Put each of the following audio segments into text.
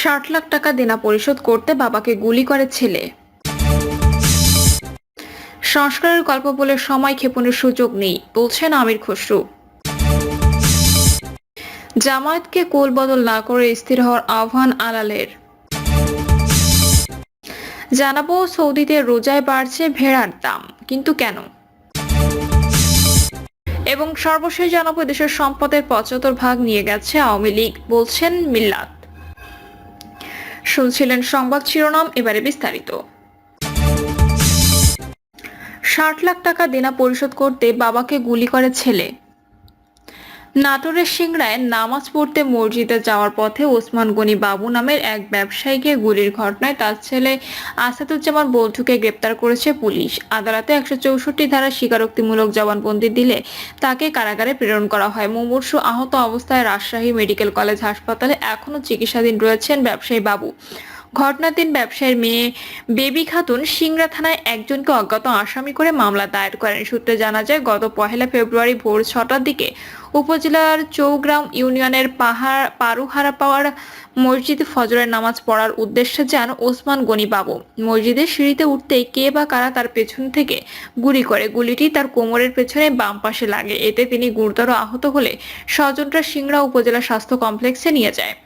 60 লাখ টাকা দেনা পরিশোধ করতে বাবাকে গুলি করে ছেলে। সংস্কারের গল্প বলে সময় ক্ষেপণের সুযোগ নেই বলছেন আমির খসরু। জামায়াতকে কোল বদল না করে স্থির হওয়ার আহ্বান আলালের। জানাবো সৌদিতে রোজায় বাড়ছে ভেড়ার দাম, কিন্তু কেন? এবং সর্বশেষ জানাবো দেশের সম্পদের 75 ভাগ নিয়ে গেছে আওয়ামী লীগ বলছেন মিল্লাত। শুনছিলেন সংবাদ শিরোনাম, এবারে বিস্তারিত। 60 লাখ টাকা দেনা পরিশোধ করতে বাবাকে গুলি করে ছেলে। নাটোরের সিংড়ায় নামাজ পড়তে মসজিদে যাওয়ার পথে ওসমান গনি বাবু নামের এক ব্যবসায়ীকে গুলির ঘটনায় তার ছেলে আসাদুজ্জামান বল্টুকে গ্রেপ্তার করেছে পুলিশ। আদালতে 164 ধারা স্বীকারোক্তিমূলক জবানবন্দি দিলে তাকে কারাগারে প্রেরণ করা হয়। মুমূর্ষু আহত অবস্থায় রাজশাহী মেডিকেল কলেজ হাসপাতালে এখনও চিকিৎসাধীন রয়েছেন ব্যবসায়ী বাবু। ঘটনার দিন ব্যবসায়ীর মেয়ে বেবি খাতুন সিংড়া থানায় একজনকে অজ্ঞাত আসামি করে মামলা দায়ের করেন। সূত্রে জানা যায়, গত 1 ফেব্রুয়ারি ভোর 6টার দিকে উপজেলার চৌগ্রাম ইউনিয়নের পারুহারাপাড়ার মসজিদে ফজরের নামাজ পড়ার উদ্দেশ্যে যান ওসমান গনি বাবু। মসজিদের সিঁড়িতে উঠতেই কে বা কারা তার পেছন থেকে গুলি করে। গুলিটি তার কোমরের পেছনে বাম পাশে লাগে। এতে তিনি গুরুতর আহত হলে স্বজনরা সিংড়া উপজেলা স্বাস্থ্য কমপ্লেক্সে নিয়ে যায়।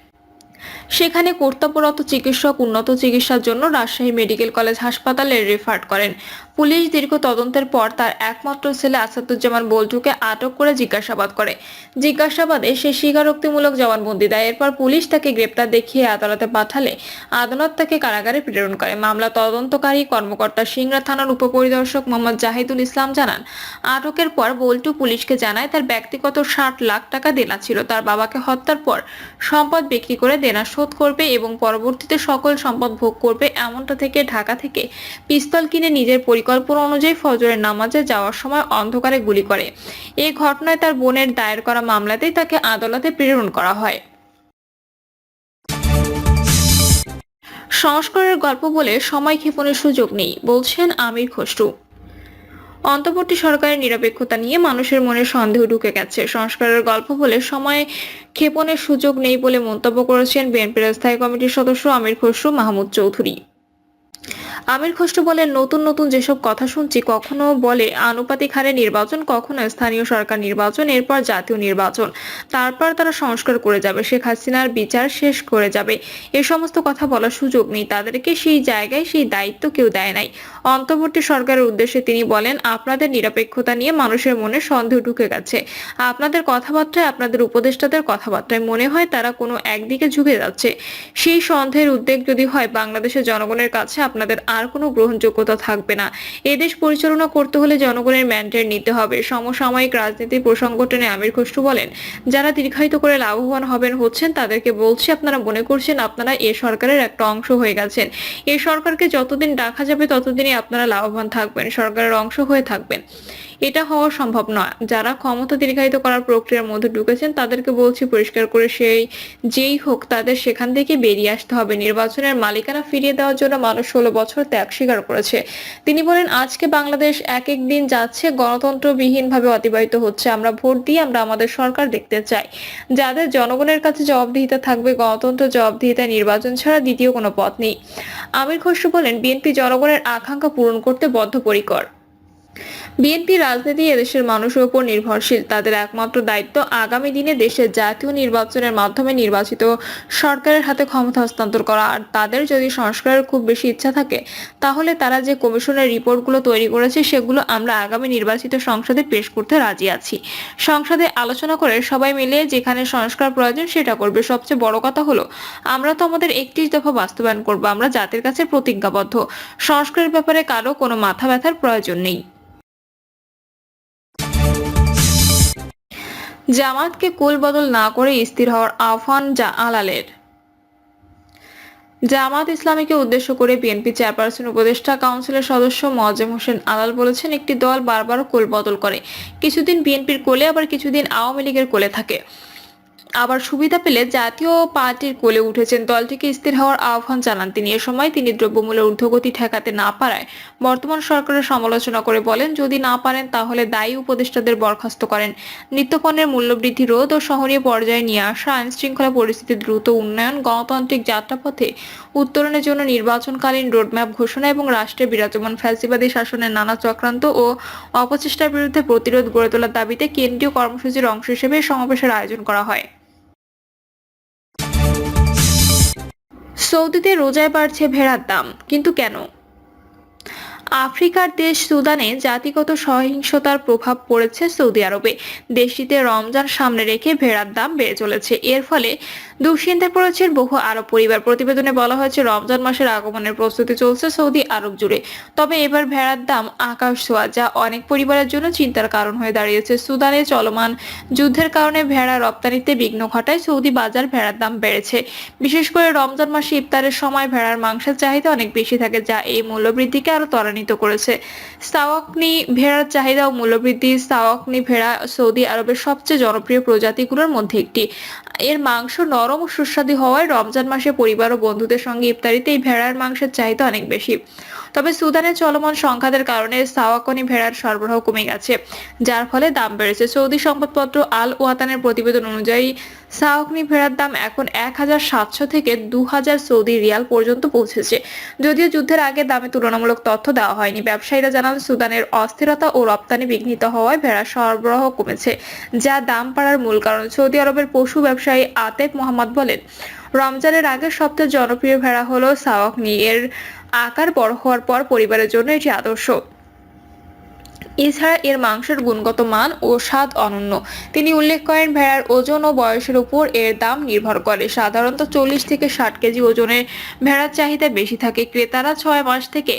সেখানে কর্তব্যরত চিকিৎসক উন্নত চিকিৎসার জন্য রাজশাহী মেডিকেল কলেজ হাসপাতালে রেফার করেন। পুলিশ দীর্ঘ তদন্তের পর তার একমাত্র ছেলে আসাদুজ্জামান বল্টুকে আটক করে জিজ্ঞাসাবাদ করে। জিজ্ঞাসাবাদে সে স্বীকারোক্তিমূলক জবানবন্দি দেয়। এরপর পুলিশ তাকে গ্রেপ্তার দেখিয়ে আদালতে পাঠালে আদালত তাকে কারাগারে প্রেরণ করে। মামলা তদন্তকারী কর্মকর্তা সিংড়া থানার উপপরিদর্শক মোহাম্মদ জাহিদুল ইসলাম জানান, আটকের পর বল্টু পুলিশকে জানায় তার ব্যক্তিগত 60 লাখ টাকা দেনা ছিল। তার বাবাকে হত্যার পর সম্পদ বিক্রি করে দেনা শোধ করবে এবং পরবর্তীতে সকল সম্পদ ভোগ করবে, এমনটা থেকে ঢাকা থেকে পিস্তল কিনে নিজের পরিকল্পনা অনুযায়ী ফজরের নামাজে যাওয়ার সময় অন্ধকারে গুলি করে। এই ঘটনায় তার বোনের দায়ের করা মামলাতেই তাকে আদালতে প্রেরণ করা হয়। সংস্কারের গল্প বলে সময় ক্ষেপণের সুযোগ নেই বলছেন আমির খসরু। অন্তর্বর্তী সরকারের নিরপেক্ষতা নিয়ে মানুষের মনে সন্দেহ ঢুকে গেছে। সংস্কারের গল্প বলে সময় ক্ষেপণের সুযোগ নেই বলে মন্তব্য করেছেন বিএনপির স্থায়ী কমিটির সদস্য আমির খসরু মাহমুদ চৌধুরী। আমির খসরু বলেন, নতুন নতুন যেসব কথা শুনছি, কখনো বলে আনুপাতিক হারে নির্বাচন, কখনো স্থানীয় সরকার নির্বাচন, এরপর জাতীয় নির্বাচন, তারপর তারা সংস্কার করে যাবে, শেখ হাসিনার বিচার শেষ করে যাবে। এ সমস্ত কথা বলার সুযোগ নেই। তাদেরকে সেই জায়গায় সেই দায়িত্ব কেউ দেয় নাই। অন্তর্বর্তী সরকারের উদ্দেশ্যে তিনি বলেন, আপনাদের নিরপেক্ষতা নিয়ে মানুষের মনে সন্দেহ ঢুকে গেছে। আপনাদের কথাবার্তায়, আপনাদের উপদেষ্টাদের কথাবার্তায় মনে হয় তারা কোনো একদিকে ঝুঁকে যাচ্ছে। সেই সন্দেহের উদ্বেগ যদি হয়, বাংলাদেশের জনগণের কাছে আপনাদের আর কোনো গ্রহণযোগ্যতা থাকবে না। এদেশ পরিচালনা করতে হলে জনগণের ম্যান্ডেট নিতে হবে। সমসাময়িক রাজনীতির প্রসঙ্গ টেনে আমির খসরু বলেন, যারা দীর্ঘায়িত করে লাভবান হচ্ছেন তাদেরকে বলছি, আপনারা মনে করছেন আপনারা এ সরকারের একটা অংশ হয়ে গেছেন। এই সরকারকে যতদিন রাখা যাবে ততদিনই আপনারা লাভবান থাকবেন, সরকারের অংশ হয়ে থাকবেন। এটা হওয়া সম্ভব নয়। যারা ক্ষমতা দীর্ঘায়িত করার প্রক্রিয়ার মধ্যে ঢুকেছেন তাদেরকে বলছি, পরিষ্কার করে যেই হোক তাদের সেখান থেকে বেরিয়ে আসতে হবে। নির্বাচনের মালিকানা ফিরিয়ে দেওয়ার জন্য মানুষ 16 বছর ত্যাগ স্বীকার করেছে। তিনি বলেন, আজকে বাংলাদেশ এক এক দিন যাচ্ছে গণতন্ত্রবিহীন ভাবে অতিবাহিত হচ্ছে। আমরা ভোট দিয়ে আমরা আমাদের সরকার দেখতে চাই, যাদের জনগণের কাছে জবাবদিহিতা থাকবে। গণতন্ত্র, জবাবদিহিতা, নির্বাচন ছাড়া দ্বিতীয় কোনো পথ নেই। আমির খসরু বলেন, বিএনপি জনগণের আকাঙ্ক্ষা পূরণ করতে বদ্ধপরিকর। বিএনপি রাজনীতি এদেশের মানুষের উপর নির্ভরশীল। তাদের একমাত্র দায়িত্ব আগামী দিনে দেশের জাতীয় নির্বাচনের মাধ্যমে নির্বাচিত সরকারের হাতে ক্ষমতা হস্তান্তর করা। আর তাদের যদি সংস্কারের খুব বেশি ইচ্ছা থাকে, তাহলে তারা যে কমিশনের রিপোর্টগুলো তৈরি করেছে সেগুলো আমরা আগামী নির্বাচিত সংসদে পেশ করতে রাজি আছি। সংসদে আলোচনা করে সবাই মিলে যেখানে সংস্কার প্রয়োজন সেটা করবে। সবচেয়ে বড় কথা হলো, আমরা তো আমাদের 31 দফা বাস্তবায়ন করব। আমরা জাতির কাছে প্রতিজ্ঞাবদ্ধ। সংস্কারের ব্যাপারে কারো কোনো মাথা ব্যথার প্রয়োজন নেই। জামায়াতকে কুল বদল না করে স্থির হওয়ার আহ্বান আলালের। জামায়াত ইসলামীকে উদ্দেশ্য করে বিএনপি চেয়ারপারসন উপদেষ্টা কাউন্সিলের সদস্য মোয়াজ্জেম হোসেন আলাল বলেছেন, একটি দল বারবার কোল বদল করে। কিছুদিন বিএনপির কোলে, আবার কিছুদিন আওয়ামী লীগের কোলে থাকে। আবার সুবিধা পেলে জাতীয় পার্টির কোলে উঠেছেন। দলটিকে স্থির হওয়ার আহ্বান জানান তিনি। এ সময় তিনি দ্রব্যমূল্যের ঊর্ধ্বগতি ঠেকাতে না পারায় বর্তমান সরকারের সমালোচনা করে বলেন, যদি না পারেন তাহলে দায়ী উপদেষ্টাদের বরখাস্ত করেন। নিত্যপণ্যের মূল্যবৃদ্ধি রোধ ও শহরীয় পর্যায়ে নিয়ে আসা, আইন শৃঙ্খলা পরিস্থিতি দ্রুত উন্নয়ন, গণতান্ত্রিক যাত্রাপথে উত্তরণের জন্য নির্বাচনকালীন রোডম্যাপ ঘোষণা এবং রাষ্ট্রের বিরাজমান ফ্যাসিবাদী শাসনের নানা চক্রান্ত ও অপচেষ্টার বিরুদ্ধে প্রতিরোধ গড়ে তোলার দাবিতে কেন্দ্রীয় কর্মসূচির অংশ হিসেবে সমাবেশের আয়োজন করা হয়। সৌদিতে রোজায় বাড়ছে ভেড়ার দাম, কিন্তু কেন? আফ্রিকার দেশ সুদানে জাতিগত সহিংসতার প্রভাব পড়েছে সৌদি আরবে। দেশটিতে রমজান সামনে রেখে ভেড়ার দাম বেড়ে চলেছে। এর ফলে দুশ্চিন্তায় পড়েছেন বহু আরব পরিবার। প্রতিবেদনে বলা হয়েছে, রমজান মাসের আগমনের প্রস্তুতি চলছে সৌদি আরব জুড়ে। তবে এবার ভেড়ার দাম আকাশ ছোঁয়া, যা অনেক পরিবারের জন্য চিন্তার কারণ হয়ে দাঁড়িয়েছে। সুদানে চলমান যুদ্ধের কারণে ভেড়া রপ্তানিতে বিঘ্ন ঘটায় সৌদি বাজার ভেড়ার দাম বেড়েছে। বিশেষ করে রমজান মাসে ইফতারের সময় ভেড়ার মাংসের চাহিদা অনেক বেশি থাকে, যা এই মূল্যবৃদ্ধিকে আরো ত্বরান্বিত করেছে। সাওয়াকনি ভেড়ার চাহিদা ও মূল্যবৃদ্ধি। সাওয়াকনি ভেড়া সৌদি আরবের সবচেয়ে জনপ্রিয় প্রজাতিগুলোর মধ্যে একটি। এর মাংস নরম ও সুস্বাদু হওয়ায় রমজান মাসে পরিবার ও বন্ধুদের সঙ্গে ইফতারিতে এই ভেড়ার মাংসের চাহিদা অনেক বেশি। তবে সুদানের চলমান সংঘাতের কারণে সাওয়াকনি ভেড়ার সরবরাহ কমে গেছে, যার ফলে দাম বেড়েছে। সৌদি সংবাদপত্র আল ওয়াতানের প্রতিবেদন অনুযায়ী সাওয়াকনি ভেড়ার দাম এখন 1,700 থেকে 2,000 সৌদি রিয়াল পর্যন্ত পৌঁছেছে। যদিও যুদ্ধের আগে দামে তুলনামূলক তথ্য দেওয়া হয়নি। ব্যবসায়ীরা জানান, সুদানের অস্থিরতা ও রপ্তানি বিঘ্নিত হওয়ায় ভেড়ার সরবরাহ কমেছে, যা দাম বাড়ার মূল কারণ। সৌদি আরবের পশু ব্যবসায়ী আতেক মোহাম্মদ বলেন, রমজানের আগের সবচেয়ে জনপ্রিয় ভেড়া হলো সাওয়াকনি। এর আকার বড় হওয়ার পর পরিবারের জন্য এটি আদর্শ। এছাড়া এর মাংসের গুণগত মান ও স্বাদ অনন্য। তিনি উল্লেখ করেন, ভেড়ার ওজন ও বয়সের উপর এর দাম নির্ভর করে। সাধারণত 40 থেকে 60 কেজি ওজনের ভেড়ার চাহিদা বেশি থাকে। ক্রেতারা 6 মাস থেকে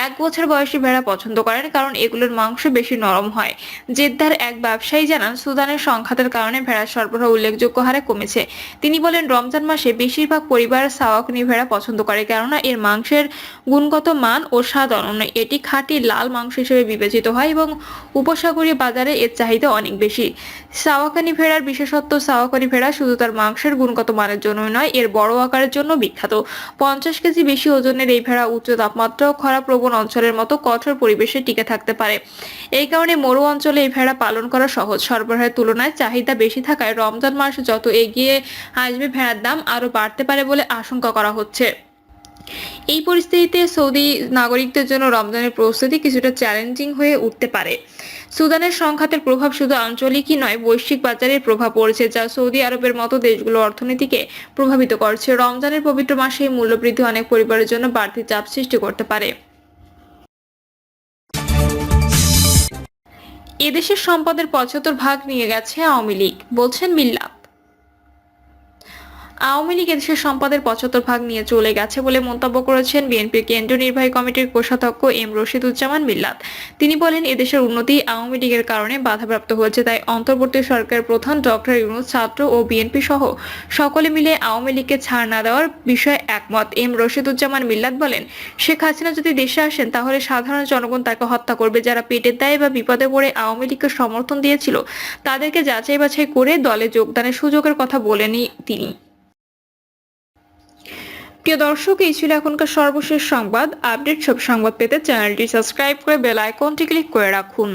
1 বছর বয়সী ভেড়া পছন্দ করেন, কারণ এগুলোর মাংস বেশি নরম হয়। জেদ্দার এক ব্যবসায়ী জানান, সুদানের সংঘাতের কারণে ভেড়ার সরবরাহ উল্লেখযোগ্য হারে কমেছে। তিনি বলেন, রমজান মাসে বেশিরভাগ পরিবার সাওয়াকনি ভেড়া পছন্দ করে, কেননা এর মাংসের গুণগত মান ও স্বাদ অনন্য। এটি খাঁটি লাল মাংস হিসেবে বিবেচিত হয় এবং উপসাগরীয় বাজারে এর চাহিদা অনেক বেশি। সাওয়াকানি ভেড়ার বিশেষত্ব। সাওয়াকানি ভেড়া শুধু তার মাংসের গুণগত মানের জন্যই নয়, এর বড় আকারের জন্য বিখ্যাত। 50 কেজি বেশি ওজনের এই ভেড়া উচ্চ তাপমাত্রা ও খরাপ্রবণ অঞ্চলের মতো কঠোর পরিবেশে টিকে থাকতে পারে। এই কারণে মরু অঞ্চলে এই ভেড়া পালন করা সহজ। সরবরাহের তুলনায় চাহিদা বেশি থাকায় রমজান মাস যত এগিয়ে আসবে, ভেড়ার দাম আরো বাড়তে পারে বলে আশঙ্কা করা হচ্ছে। এই পরিস্থিতিতে সৌদি নাগরিকদের জন্য রমজানের প্রস্তুতি কিছুটা চ্যালেঞ্জিং হয়ে উঠতে পারে। সুদানের সংঘাতের প্রভাব শুধু আঞ্চলিকই নয়, বৈশ্বিক বাজারের প্রভাব পড়ছে, যা সৌদি আরবের মতো দেশগুলোর অর্থনীতিকে প্রভাবিত করছে। রমজানের পবিত্র মাসে এই মূল্যবৃদ্ধি অনেক পরিবারের জন্য বাড়তি চাপ সৃষ্টি করতে পারে। এদেশের সম্পদের 75% নিয়ে গেছে আওয়ামী লীগ, বলছেন মিল্লাত। আওয়ামী লীগ এদেশের সম্পদের 75% নিয়ে চলে গেছে বলে মন্তব্য করেছেন বিএনপির কেন্দ্রীয় নির্বাহী কমিটির কোষাধ্যক্ষ এম রশিদুজ্জামান মিল্লাত। তিনি বলেন, এদেশের উন্নতি আওয়ামী লীগের কারণে বাধাপ্রাপ্ত হয়েছে। তাই অন্তর্বর্তী সরকারের প্রধান ডক্টর ইউনূস ছাত্র ও বিএনপি সহ সকলে মিলে আওয়ামী লীগকে ছাড় না দেওয়ার বিষয়ে একমত। এম রশিদুজ্জামান মিল্লাত বলেন, শেখ হাসিনা যদি দেশে আসেন তাহলে সাধারণ জনগণ তাকে হত্যা করবে। যারা পেটের দায়ে বা বিপদে পড়ে আওয়ামী লীগকে সমর্থন দিয়েছিল, তাদেরকে যাচাই বাছাই করে দলে যোগদানের সুযোগের কথা বলেনি তিনি। প্রিয় দর্শক, এই ছিল এখনকার সর্বশেষ সংবাদ। আপডেট সব সংবাদ পেতে চ্যানেলটি সাবস্ক্রাইব করে বেল আইকনটি ক্লিক করে রাখুন।